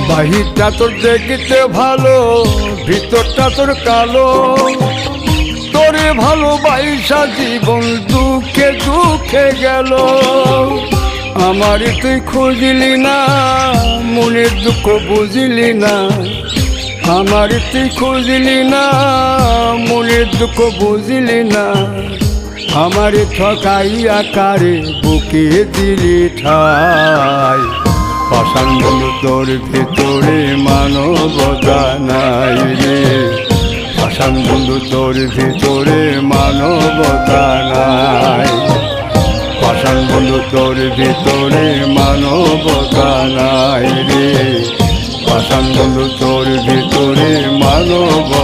বাহিরটা তোর দেখতে ভালো, ভিতরটা তোর কালো। তোরে ভালোবাসা জীবন দুঃখে দুঃখে গেল। আমার তুই খুঁজলি না, মনের দুঃখ বুঝলি না। আমার তুই খুঁজলি না, মনের দুঃখ বুঝলি না। আমার ঠকাইয়া কারে বুকে দিলি ঠাই। পাষাণ বন্ধু তোর ভিতরে মানবতা নাই রে। পাষাণ বন্ধু তোর ভিতরে মানবতা নাই। পাষাণ বন্ধু তোর ভিতরে মানবতা নাই রে। পাষাণ বন্ধু তোর ভিতরে মানব